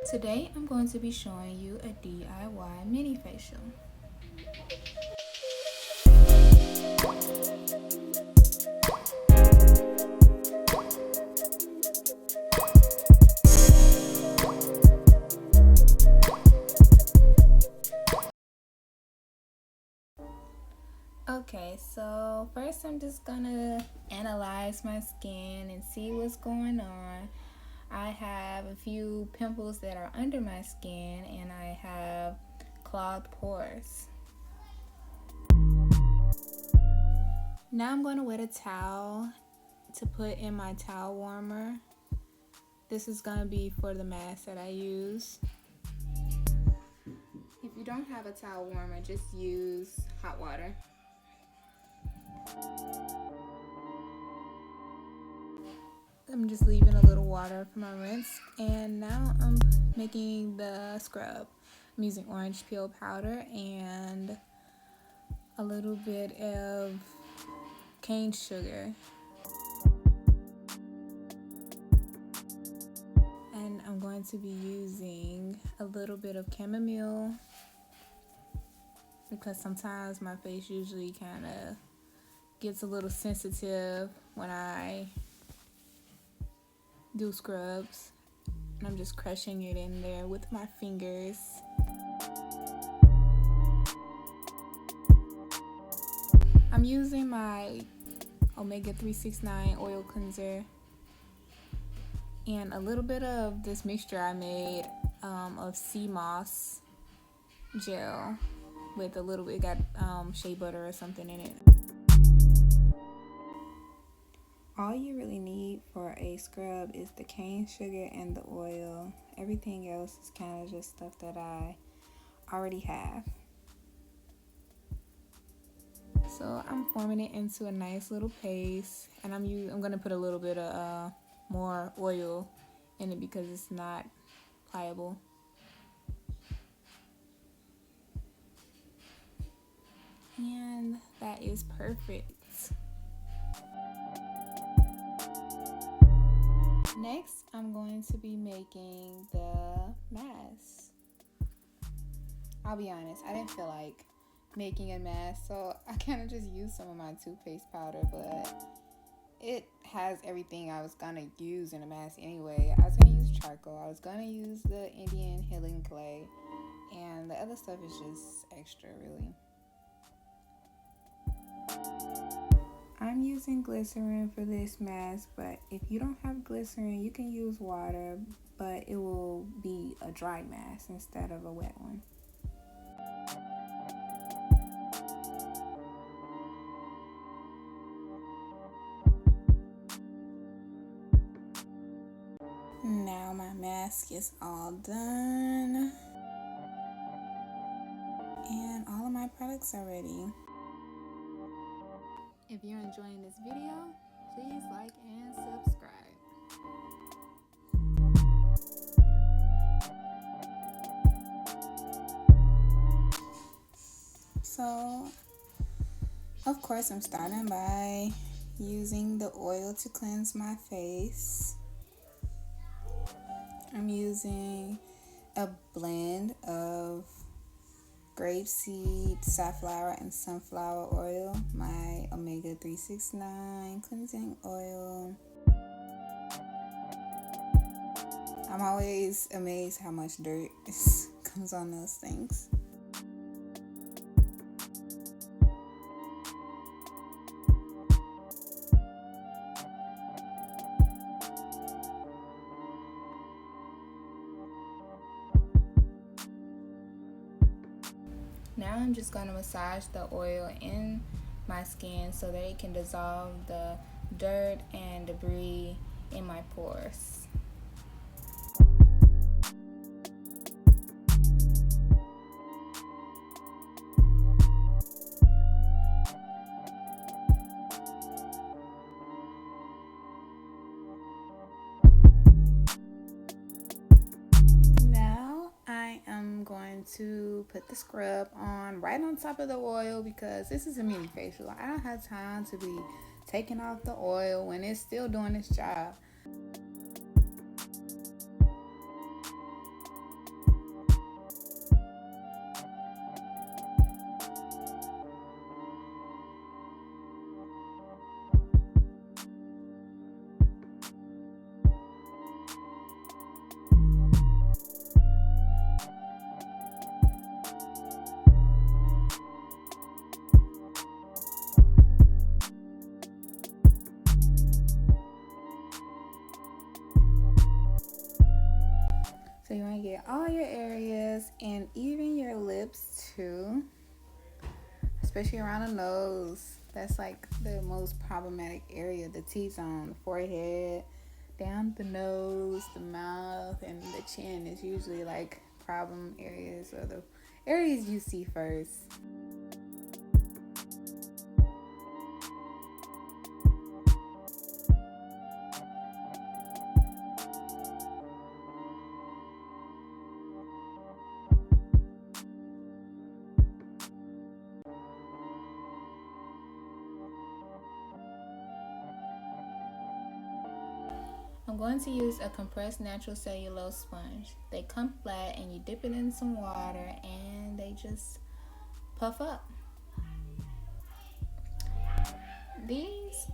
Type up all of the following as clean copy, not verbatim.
Today I'm going to be showing you a DIY mini facial. Okay, so first I'm just gonna analyze my skin and see what's going on. I have a few pimples that are under my skin and I have clogged pores. Now I'm going to wet a towel to put in my towel warmer. This is going to be for the mask that I use. If you don't have a towel warmer, just use hot water. I'm just leaving a little water for my rinse, and now I'm making the scrub. I'm using orange peel powder and a little bit of cane sugar, and I'm going to be using a little bit of chamomile because sometimes my face usually kind of gets a little sensitive when I do scrubs, and I'm just crushing it in there with my fingers. I'm using my Omega 369 oil cleanser and a little bit of this mixture I made of sea moss gel with a little bit, got shea butter or something in it. All you really need for a scrub is the cane sugar and the oil. Everything else is kind of just stuff that I already have. So I'm forming it into a nice little paste, and I'm gonna put a little bit of more oil in it because it's not pliable. And that is perfect. Next, I'm going to be making the mask. I'll be honest, I didn't feel like making a mask, so I kind of just used some of my toothpaste powder, but it has everything I was gonna use in a mask anyway. I was gonna use charcoal, I was gonna use the Indian healing clay, and the other stuff is just extra, really. I'm using glycerin for this mask, but if you don't have glycerin, you can use water, but it will be a dry mask instead of a wet one. Now my mask is all done, and all of my products are ready. If you're enjoying this video, please like and subscribe. So, of course, I'm starting by using the oil to cleanse my face. I'm using a blend of grapeseed, safflower, and sunflower oil, my Omega 369 cleansing oil. I'm always amazed how much dirt comes on those things. Now I'm just going to massage the oil in my skin so that it can dissolve the dirt and debris in my pores. Going to put the scrub on right on top of the oil because this is a mini facial. I don't have time to be taking off the oil when it's still doing its job. So you want to get all your areas and even your lips too, especially around the nose. That's like the most problematic area, the T-zone, the forehead, down the nose, the mouth, and the chin is usually like problem areas or the areas you see first. I'm going to use a compressed natural cellulose sponge. They come flat and you dip it in some water and they just puff up. These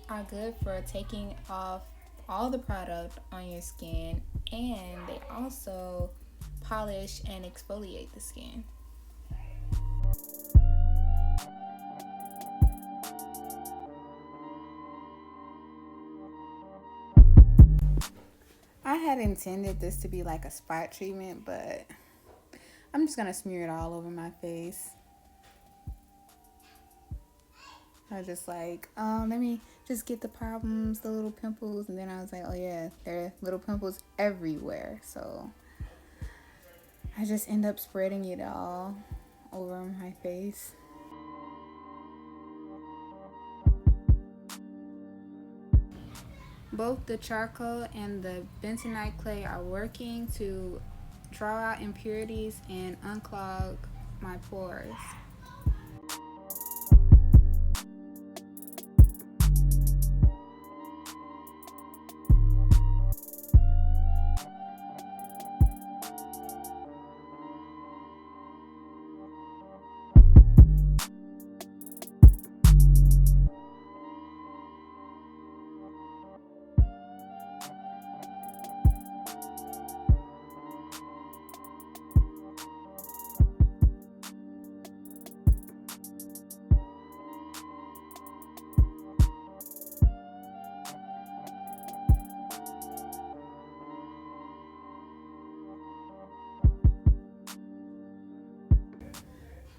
are good for taking off all the product on your skin, and they also polish and exfoliate the skin. I had intended this to be like a spot treatment, but I'm just gonna smear it all over my face. I was just like, let me just get the problems, the little pimples, and then I was like, oh yeah, there are little pimples everywhere. So I just end up spreading it all over my face. Both the charcoal and the bentonite clay are working to draw out impurities and unclog my pores.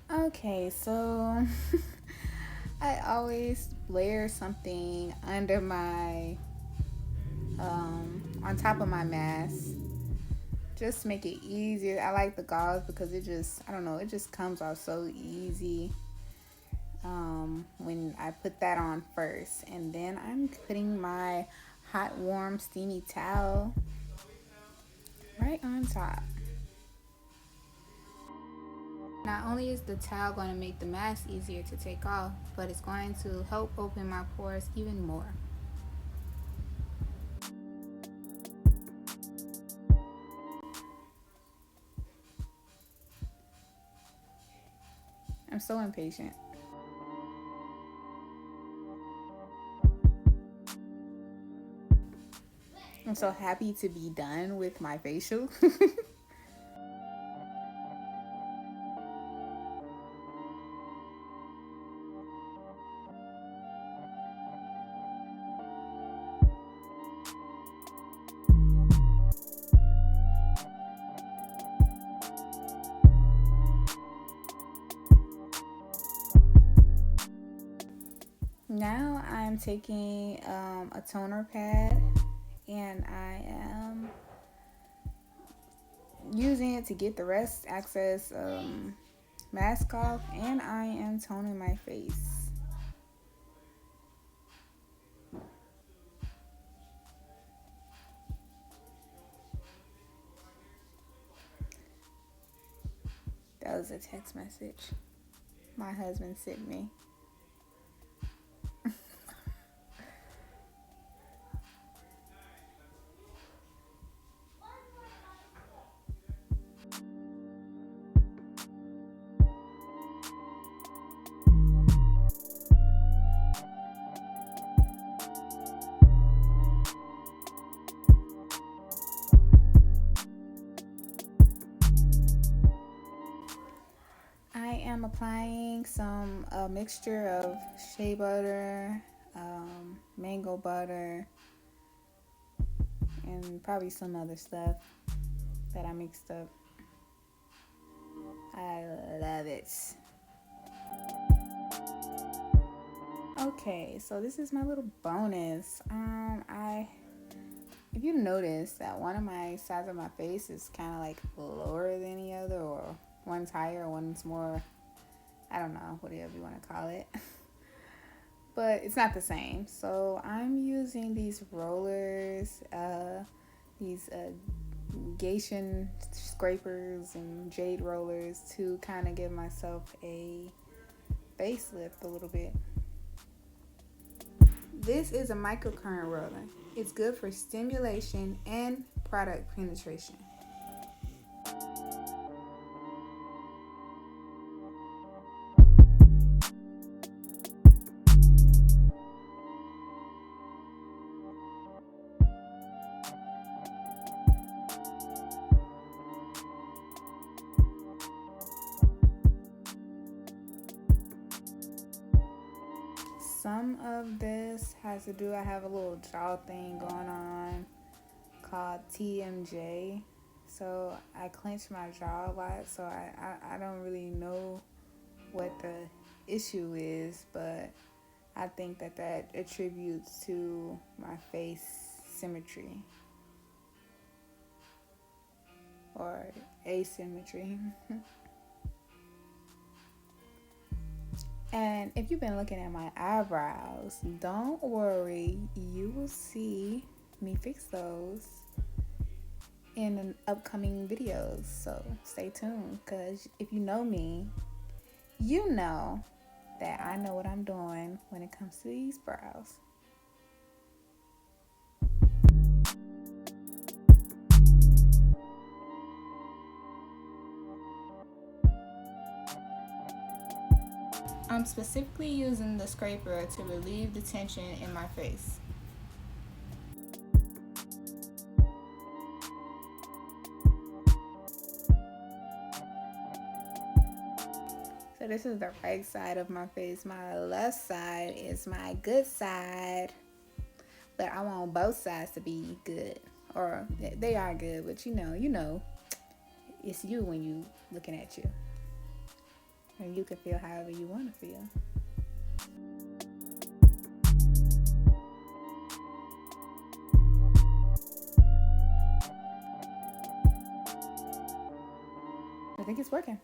Okay, so I always layer something under my, on top of my mask, just to make it easier. I like the gauze because it just, I don't know, it just comes off so easy when I put that on first. And then I'm putting my hot, warm, steamy towel right on top. Not only is the towel going to make the mask easier to take off, but it's going to help open my pores even more. I'm so impatient. I'm so happy to be done with my facial. Now I'm taking a toner pad and I am using it to get the rest excess mask off, and I am toning my face. That was a text message my husband sent me. I am applying some mixture of shea butter, mango butter, and probably some other stuff that I mixed up. I love it. Okay, so this is my little bonus. If you notice that one of my sides of my face is kind of like lower than the other, or one's higher, one's more, I don't know, whatever you want to call it. But it's not the same. So I'm using these rollers, these Gatian scrapers and jade rollers to kind of give myself a facelift a little bit. This is a microcurrent roller. It's good for stimulation and product penetration. Some of this has to do, I have a little jaw thing going on called TMJ. So I clench my jaw a lot, so I don't really know what the issue is, but I think that attributes to my face symmetry or asymmetry. And if you've been looking at my eyebrows, don't worry, you will see me fix those in an upcoming videos. So stay tuned, because if you know me, you know that I know what I'm doing when it comes to these brows. I'm specifically using the scraper to relieve the tension in my face. So this is the right side of my face. My left side is my good side, but I want both sides to be good, or they are good, but you know, it's you when you looking at you. And you can feel however you want to feel. I think it's working.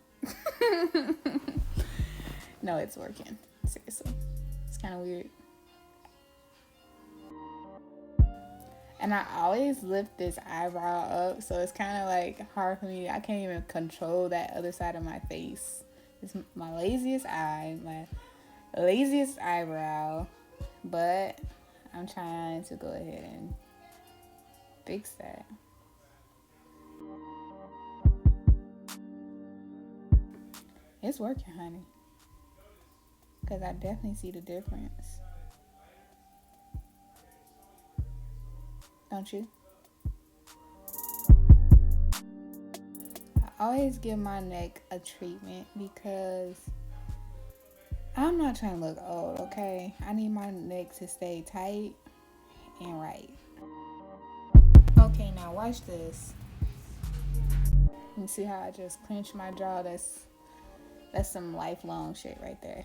No, it's working. Seriously. It's kind of weird. And I always lift this eyebrow up, so it's kind of like hard for me. I can't even control that other side of my face. It's my laziest eyebrow, but I'm trying to go ahead and fix that. It's working, honey, because I definitely see the difference. Don't you? I always give my neck a treatment because I'm not trying to look old, okay? I need my neck to stay tight and right. Okay, now watch this. You see how I just clench my jaw? That's some lifelong shit right there.